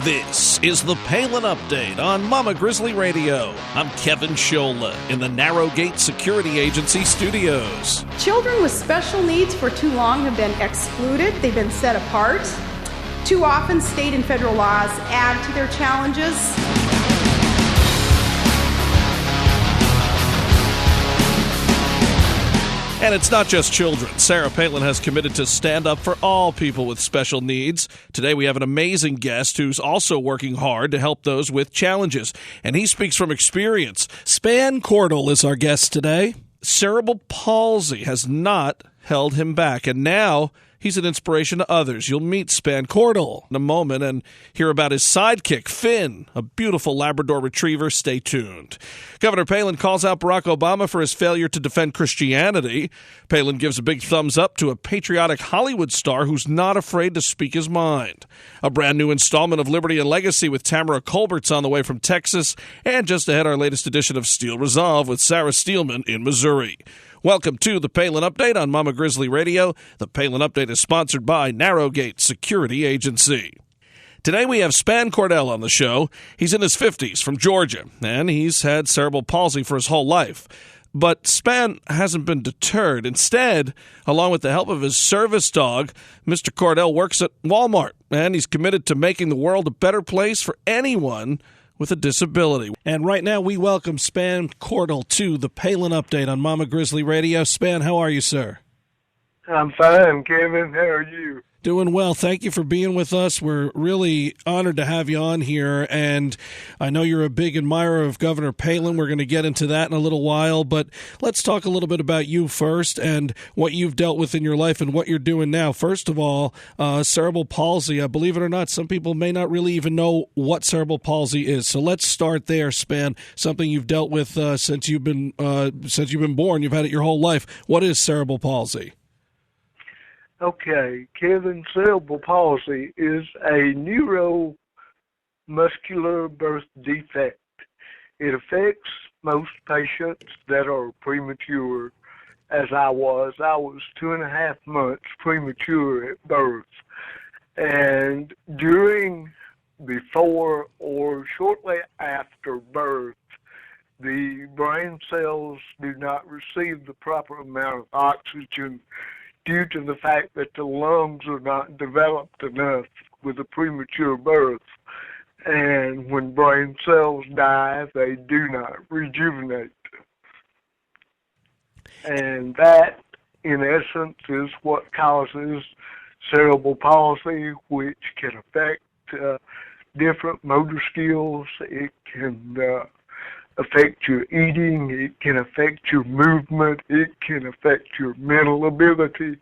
This is the Palin Update on Mama Grizzly Radio. I'm Kevin Scholla in the Narrowgate Security Agency studios. Children with special needs for too long have been excluded. They've been set apart. Too often, state and federal laws add to their challenges. And it's not just children. Sarah Palin has committed to stand up for all people with special needs. Today we have an amazing guest who's also working hard to help those with challenges. And he speaks from experience. Spann Cordle is our guest today. Cerebral palsy has not held him back, and now he's an inspiration to others. You'll meet Spann Cordle in a moment and hear about his sidekick, Finn, a beautiful Labrador retriever. Stay tuned. Governor Palin calls out Barack Obama for his failure to defend Christianity. Palin gives a big thumbs up to a patriotic Hollywood star who's not afraid to speak his mind. A brand new installment of Liberty and Legacy with Tamara Colbert's on the way from Texas. And just ahead, our latest edition of Steel Resolve with Sarah Steelman in Missouri. Welcome to the Palin Update on Mama Grizzly Radio. The Palin Update is sponsored by Narrowgate Security Agency. Today we have Spann Cordle on the show. He's in his 50s from Georgia, and he's had cerebral palsy for his whole life. But Spann hasn't been deterred. Instead, along with the help of his service dog, Mr. Cordle works at Walmart, and he's committed to making the world a better place for anyone with a disability. And right now we welcome Spann Cordle to the Palin Update on Mama Grizzly Radio. Spann, how are you, sir? I'm fine, Kevin. How are you? Doing well. Thank you for being with us. We're really honored to have you on here, and I know you're a big admirer of Governor Palin. We're going to get into that in a little while, but let's talk a little bit about you first and what you've dealt with in your life and what you're doing now. First of all, cerebral palsy. Believe it or not, some people may not really even know what cerebral palsy is. So let's start there, Spann. Something you've dealt with since you've been born. You've had it your whole life. What is cerebral palsy? Okay, Kevin, cerebral palsy is a neuromuscular birth defect. It affects most patients that are premature, as I was. I was 2.5 months premature at birth. And before or shortly after birth, the brain cells do not receive the proper amount of oxygen due to the fact that the lungs are not developed enough with a premature birth. And when brain cells die, they do not rejuvenate. And that, in essence, is what causes cerebral palsy, which can affect different motor skills. It can affect your eating, it can affect your movement, it can affect your mental ability,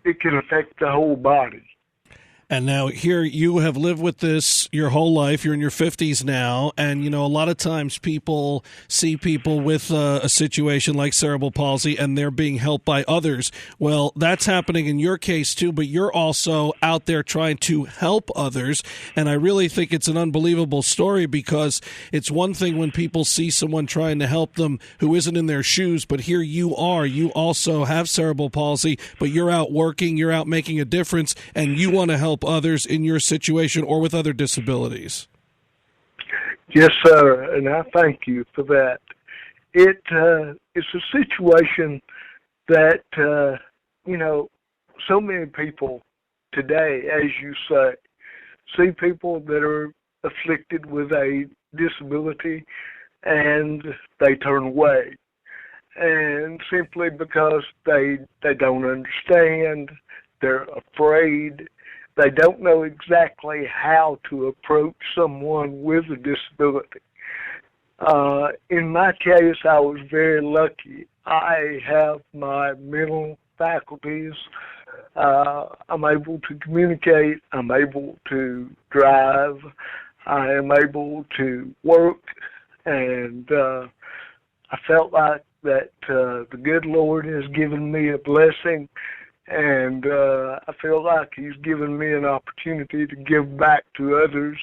it can affect the whole body. And now here you have lived with this your whole life. You're in your 50s now. And, you know, a lot of times people see people with a situation like cerebral palsy and they're being helped by others. Well, that's happening in your case, too. But you're also out there trying to help others. And I really think it's an unbelievable story because it's one thing when people see someone trying to help them who isn't in their shoes. But here you are. You also have cerebral palsy, but you're out working. You're out making a difference. And you want to help others in your situation or with other disabilities. Yes, sir, and I thank you for that. It's a situation that, so many people today, as you say, see people that are afflicted with a disability and they turn away. And simply because they don't understand, they're afraid, they don't know exactly how to approach someone with a disability. In my case, I was very lucky. I have my mental faculties. I'm able to communicate. I'm able to drive. I am able to work. And I felt like that the good Lord has given me a blessing. And I feel like He's given me an opportunity to give back to others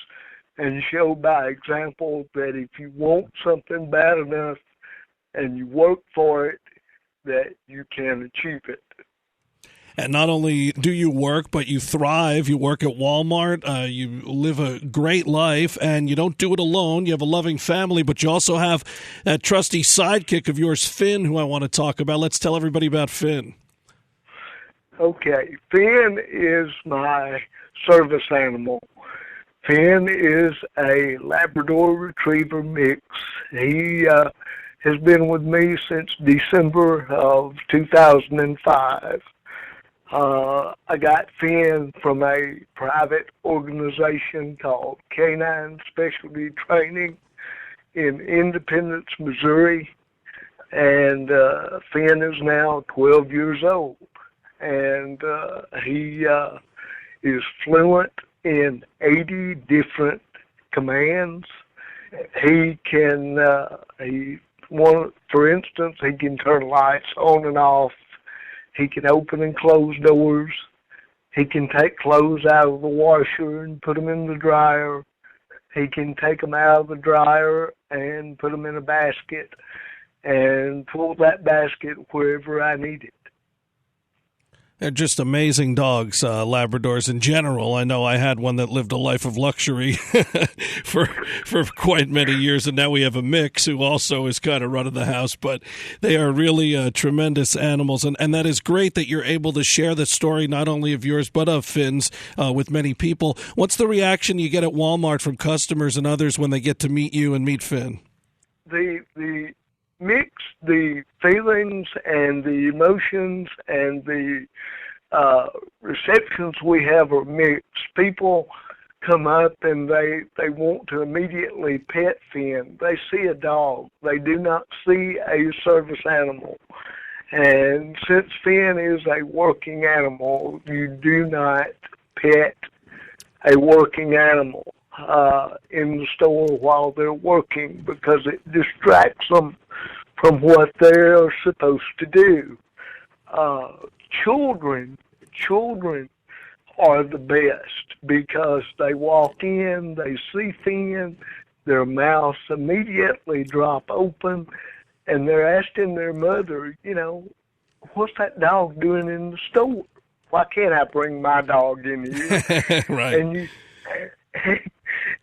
and show by example that if you want something bad enough and you work for it, that you can achieve it. And not only do you work, but you thrive. You work at Walmart. You live a great life, and you don't do it alone. You have a loving family, but you also have that trusty sidekick of yours, Finn, who I want to talk about. Let's tell everybody about Finn. Okay, Finn is my service animal. Finn is a Labrador Retriever mix. He has been with me since December of 2005. I got Finn from a private organization called Canine Specialty Training in Independence, Missouri, and Finn is now 12 years old, and he is fluent in 80 different commands. He can, for instance, he can turn lights on and off. He can open and close doors. He can take clothes out of the washer and put them in the dryer. He can take them out of the dryer and put them in a basket and pull that basket wherever I need it. They're just amazing dogs, Labradors in general. I know I had one that lived a life of luxury for quite many years, and now we have a mix who also is kind of running the house. But they are really tremendous animals, and that is great that you're able to share the story not only of yours but of Finn's with many people. What's the reaction you get at Walmart from customers and others when they get to meet you and meet Finn? The mix, the feelings and the emotions and the receptions we have are mixed. People come up and they want to immediately pet Finn. They see a dog. They do not see a service animal. And since Finn is a working animal, you do not pet a working animal in the store while they're working, because it distracts them from what they're supposed to do. Children are the best, because they walk in, they see Finn, their mouths immediately drop open, and they're asking their mother, what's that dog doing in the store? Why can't I bring my dog in here? Right.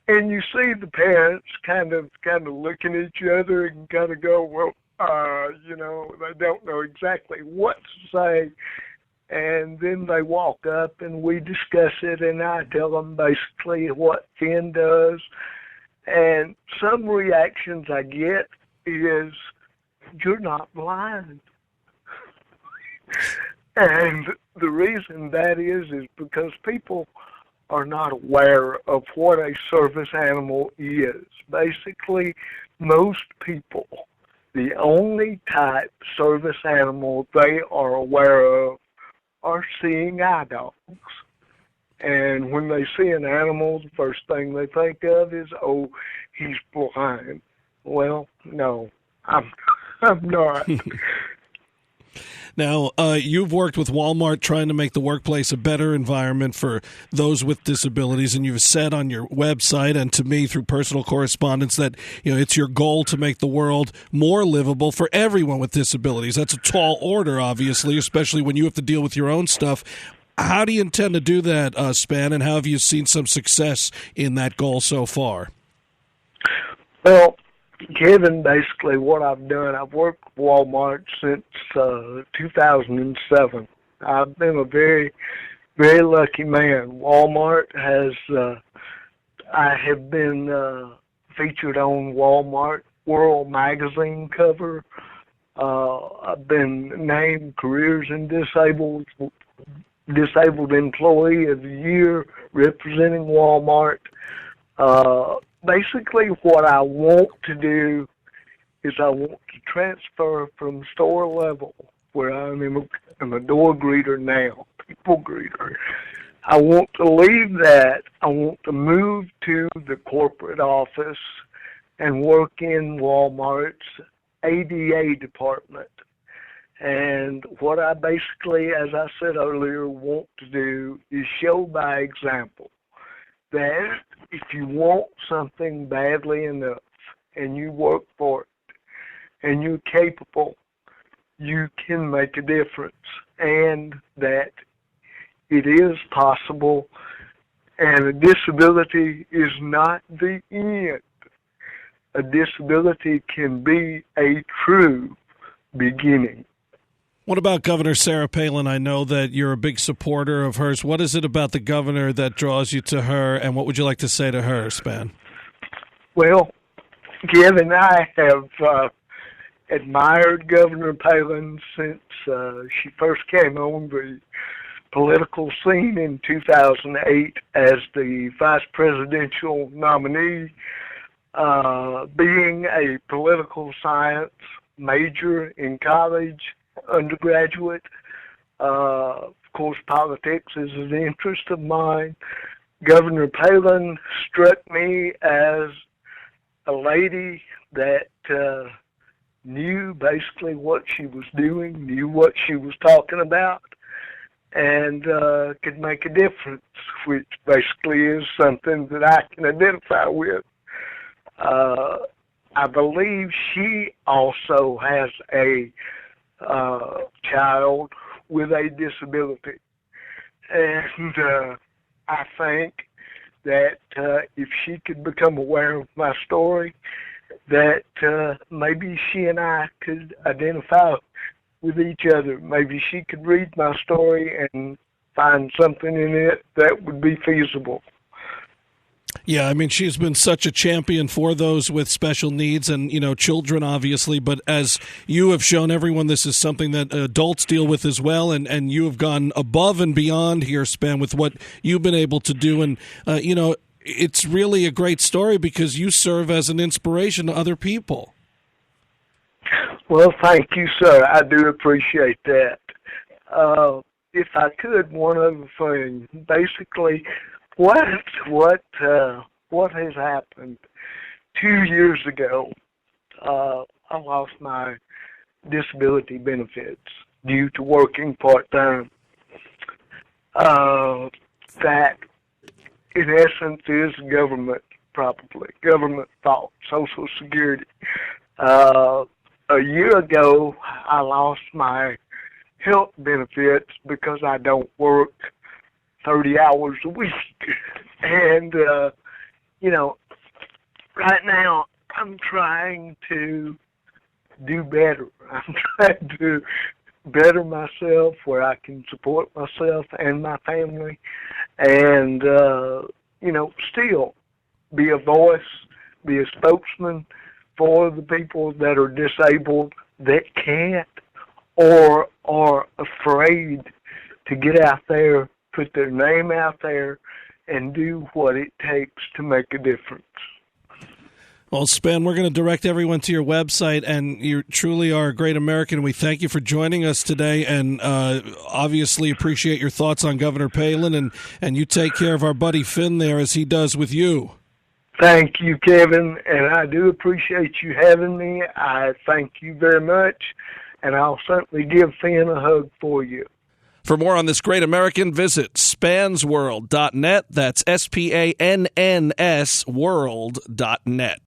And you see the parents kind of looking at each other and kind of go, well, they don't know exactly what to say. And then they walk up and we discuss it, and I tell them basically what Finn does. And some reactions I get is, you're not blind. And the reason that is because people are not aware of what a service animal is. Basically, most people, the only type service animal they are aware of are seeing eye dogs. And when they see an animal, the first thing they think of is, oh, he's blind. Well, no, I'm not. Now, you've worked with Walmart trying to make the workplace a better environment for those with disabilities, and you've said on your website and to me through personal correspondence that it's your goal to make the world more livable for everyone with disabilities. That's a tall order, obviously, especially when you have to deal with your own stuff. How do you intend to do that, Spann, and how have you seen some success in that goal so far? Well, Kevin, basically what I've done, I've worked with Walmart since 2007. I've been a very, very lucky man. Walmart has, I have been featured on Walmart World Magazine cover. I've been named Careers in Disabled Employee of the Year representing Walmart. Basically, what I want to do is I want to transfer from store level, where I'm a door greeter now, people greeter. I want to leave that. I want to move to the corporate office and work in Walmart's ADA department. And what I basically, as I said earlier, want to do is show by example that if you want something badly enough and you work for it and you're capable, you can make a difference, and that it is possible, and a disability is not the end. A disability can be a true beginning. What about Governor Sarah Palin? I know that you're a big supporter of hers. What is it about the governor that draws you to her, and what would you like to say to her, Spann? Well, Kevin, I have admired Governor Palin since she first came on the political scene in 2008 as the vice presidential nominee. Being a political science major in college, undergraduate, of course, politics is an interest of mine. Governor Palin struck me as a lady that knew basically what she was doing, knew what she was talking about, and could make a difference, which basically is something that I can identify with. I believe she also has a child with a disability, and I think that if she could become aware of my story, that maybe she and I could identify with each other. Maybe she could read my story and find something in it that would be feasible. Yeah, I mean, she's been such a champion for those with special needs and, children, obviously. But as you have shown everyone, this is something that adults deal with as well. And you have gone above and beyond here, Spann, with what you've been able to do. And, it's really a great story because you serve as an inspiration to other people. Well, thank you, sir. I do appreciate that. If I could, one other thing. Basically, what has happened? 2 years ago, I lost my disability benefits due to working part-time. That, in essence, is government fault, Social Security. A year ago, I lost my health benefits because I don't work 30 hours a week. And, right now I'm trying to do better. I'm trying to better myself where I can support myself and my family and, still be a voice, be a spokesman for the people that are disabled that can't or are afraid to get out there, put their name out there, and do what it takes to make a difference. Well, Spann, we're going to direct everyone to your website, and you truly are a great American. We thank you for joining us today, and obviously appreciate your thoughts on Governor Palin, and you take care of our buddy Finn there as he does with you. Thank you, Kevin, and I do appreciate you having me. I thank you very much, and I'll certainly give Finn a hug for you. For more on this great American, visit spannsworld.net. That's SPANNS world.net.